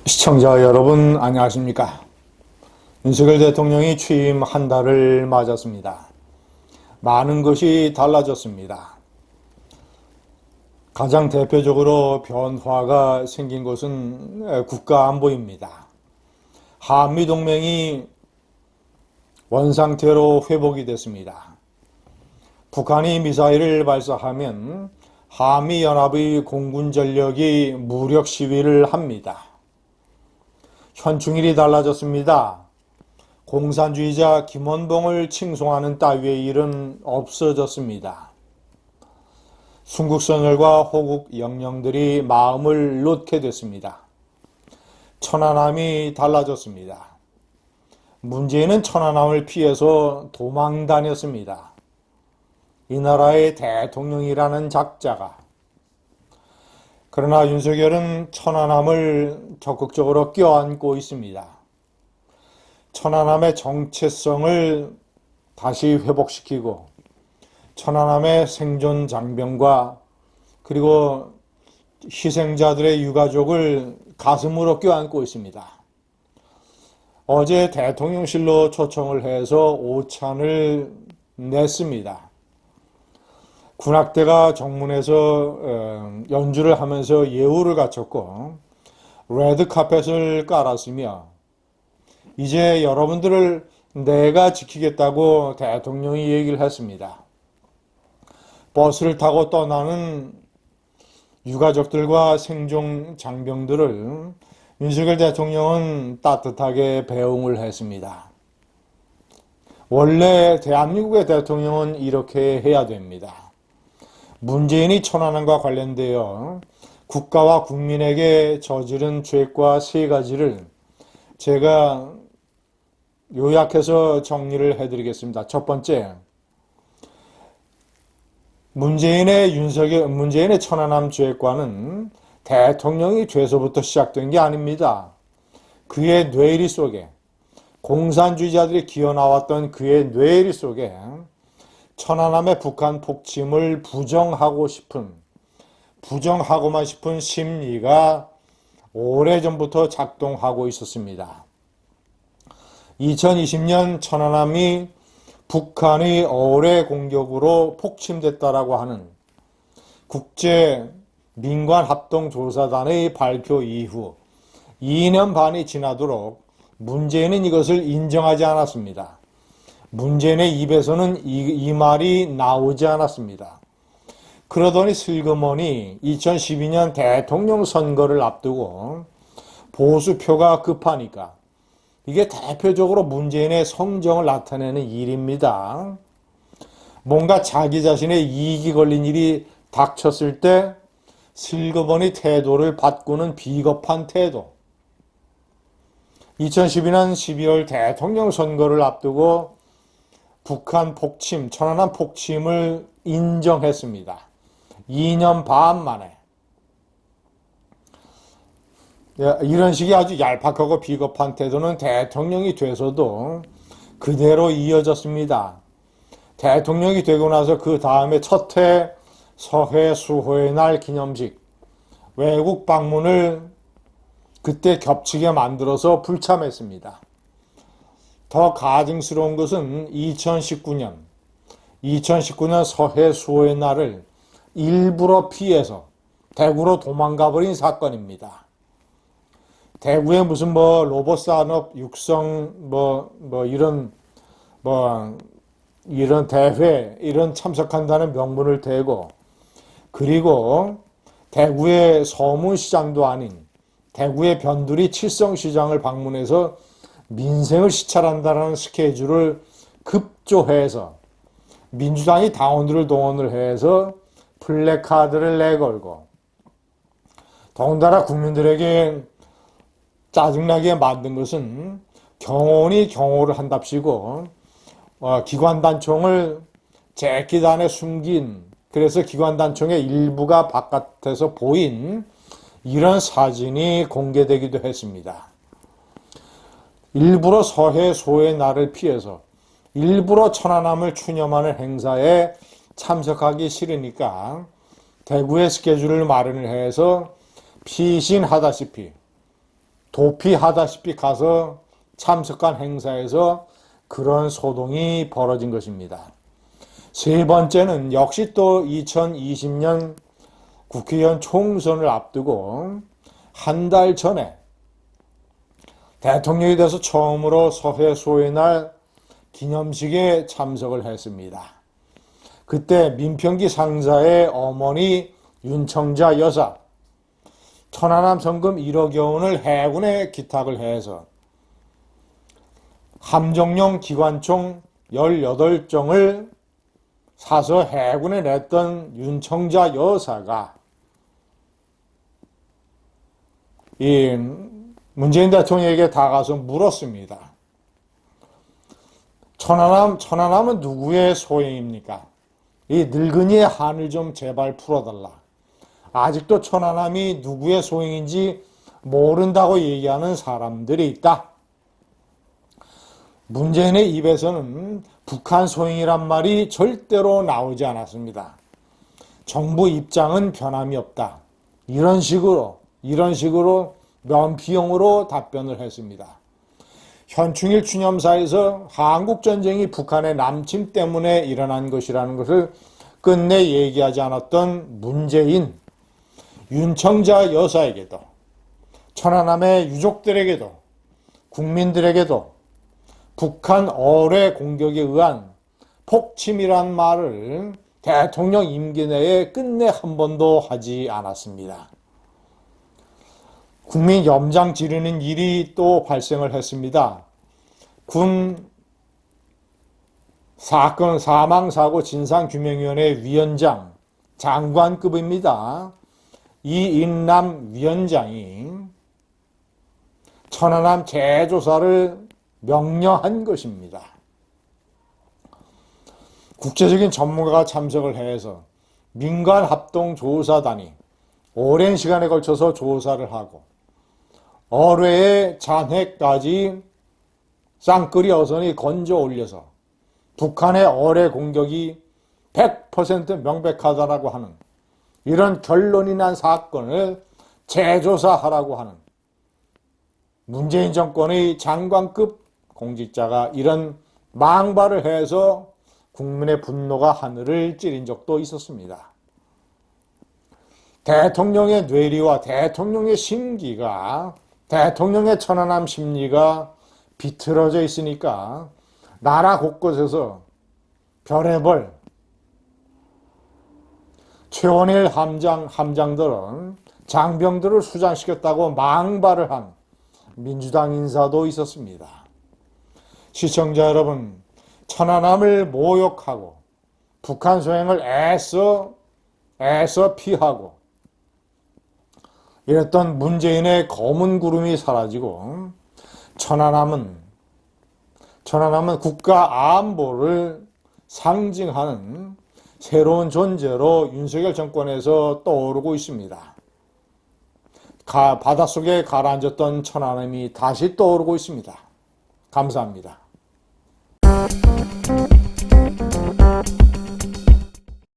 시청자 여러분 안녕하십니까? 윤석열 대통령이 취임 한 달을 맞았습니다. 많은 것이 달라졌습니다. 가장 대표적으로 변화가 생긴 것은 국가 안보입니다. 한미동맹이 원상태로 회복이 됐습니다. 북한이 미사일을 발사하면 한미연합의 공군 전력이 무력 시위를 합니다. 현충일이 달라졌습니다. 공산주의자 김원봉을 칭송하는 따위의 일은 없어졌습니다. 순국선열과 호국 영령들이 마음을 놓게 됐습니다. 천안함이 달라졌습니다. 문재인은 천안함을 피해서 도망 다녔습니다. 이 나라의 대통령이라는 작자가. 그러나 윤석열은 천안함을 적극적으로 껴안고 있습니다. 천안함의 정체성을 다시 회복시키고 천안함의 생존 장병과 그리고 희생자들의 유가족을 가슴으로 껴안고 있습니다. 어제 대통령실로 초청을 해서 오찬을 냈습니다. 군악대가 정문에서 연주를 하면서 예우를 갖췄고 레드카펫을 깔았으며 이제 여러분들을 내가 지키겠다고 대통령이 얘기를 했습니다. 버스를 타고 떠나는 유가족들과 생존 장병들을 윤석열 대통령은 따뜻하게 배웅을 했습니다. 원래 대한민국의 대통령은 이렇게 해야 됩니다. 문재인이 천안함과 관련되어 국가와 국민에게 저지른 죄과 세 가지를 제가 요약해서 정리를 해드리겠습니다. 첫 번째, 문재인의 천안함 죄과는 대통령이 돼서부터 시작된 게 아닙니다. 그의 뇌리 속에, 공산주의자들이 기어나왔던 그의 뇌리 속에 천안함의 북한 폭침을 부정하고만 싶은 심리가 오래전부터 작동하고 있었습니다. 2020년 천안함이 북한의 어뢰 공격으로 폭침됐다라고 하는 국제 민관합동조사단의 발표 이후 2년 반이 지나도록 문재인은 이것을 인정하지 않았습니다. 문재인의 입에서는 이 말이 나오지 않았습니다. 그러더니 슬그머니 2012년 대통령 선거를 앞두고 보수표가 급하니까 이게 대표적으로 문재인의 성정을 나타내는 일입니다. 뭔가 자기 자신의 이익이 걸린 일이 닥쳤을 때 슬그머니 태도를 바꾸는 비겁한 태도. 2012년 12월 대통령 선거를 앞두고 북한 폭침, 천안함 폭침을 인정했습니다. 2년 반 만에. 이런 식의 아주 얄팍하고 비겁한 태도는 대통령이 돼서도 그대로 이어졌습니다. 대통령이 되고 나서 그 다음에 첫 해 서해 수호의 날 기념식, 외국 방문을 그때 겹치게 만들어서 불참했습니다. 더 가증스러운 것은 2019년 서해 수호의 날을 일부러 피해서 대구로 도망가버린 사건입니다. 대구에 무슨 로봇 산업 육성 이런 대회 이런 참석한다는 명분을 대고 그리고 대구의 서문시장도 아닌 대구의 변두리 칠성시장을 방문해서 민생을 시찰한다는 스케줄을 급조해서 민주당이 당원들을 동원을 해서 플래카드를 내걸고 더군다나 국민들에게 짜증나게 만든 것은 경호원이 경호를 한답시고 기관단총을 제끼단에 숨긴 그래서 기관단총의 일부가 바깥에서 보인 이런 사진이 공개되기도 했습니다. 일부러 서해 소의 날을 피해서 일부러 천안함을 추념하는 행사에 참석하기 싫으니까 대구의 스케줄을 마련을 해서 피신하다시피 도피하다시피 가서 참석한 행사에서 그런 소동이 벌어진 것입니다. 세 번째는 역시 또 2020년 국회의원 총선을 앞두고 한 달 전에 대통령이 돼서 처음으로 서해 소의 날 기념식에 참석을 했습니다. 그때 민평기 상사의 어머니 윤청자 여사 천안함 성금 1억여 원을 해군에 기탁을 해서 함정용 기관총 18정을 사서 해군에 냈던 윤청자 여사가 이 문재인 대통령에게 다가서 물었습니다. 천안함은 누구의 소행입니까? 이 늙은이의 한을 좀 제발 풀어달라. 아직도 천안함이 누구의 소행인지 모른다고 얘기하는 사람들이 있다. 문재인의 입에서는 북한 소행이란 말이 절대로 나오지 않았습니다. 정부 입장은 변함이 없다. 이런 식으로 면피용으로 답변을 했습니다. 현충일 추념사에서 한국전쟁이 북한의 남침 때문에 일어난 것이라는 것을 끝내 얘기하지 않았던 문재인, 윤청자 여사에게도 천안함의 유족들에게도 국민들에게도 북한 어뢰 공격에 의한 폭침이란 말을 대통령 임기 내에 끝내 한 번도 하지 않았습니다. 국민 염장 지르는 일이 또 발생을 했습니다. 군 사건 사망사고 진상규명위원회 위원장, 장관급입니다. 이인남 위원장이 천안함 재조사를 명령한 것입니다. 국제적인 전문가가 참석을 해서 민간합동조사단이 오랜 시간에 걸쳐서 조사를 하고 어뢰의 잔해까지 쌍끌이 어선이 건져 올려서 북한의 어뢰 공격이 100% 명백하다라고 하는 이런 결론이 난 사건을 재조사하라고 하는 문재인 정권의 장관급 공직자가 이런 망발을 해서 국민의 분노가 하늘을 찌른 적도 있었습니다. 대통령의 뇌리와 대통령의 심기가 대통령의 천안함 심리가 비틀어져 있으니까 나라 곳곳에서 별의별 최원일 함장들은 장병들을 수장시켰다고 망발을 한 민주당 인사도 있었습니다. 시청자 여러분, 천안함을 모욕하고 북한 소행을 애써 피하고 이랬던 문재인의 검은 구름이 사라지고 천안함은 국가 안보를 상징하는 새로운 존재로 윤석열 정권에서 떠오르고 있습니다. 바닷속에 가라앉았던 천안함이 다시 떠오르고 있습니다. 감사합니다.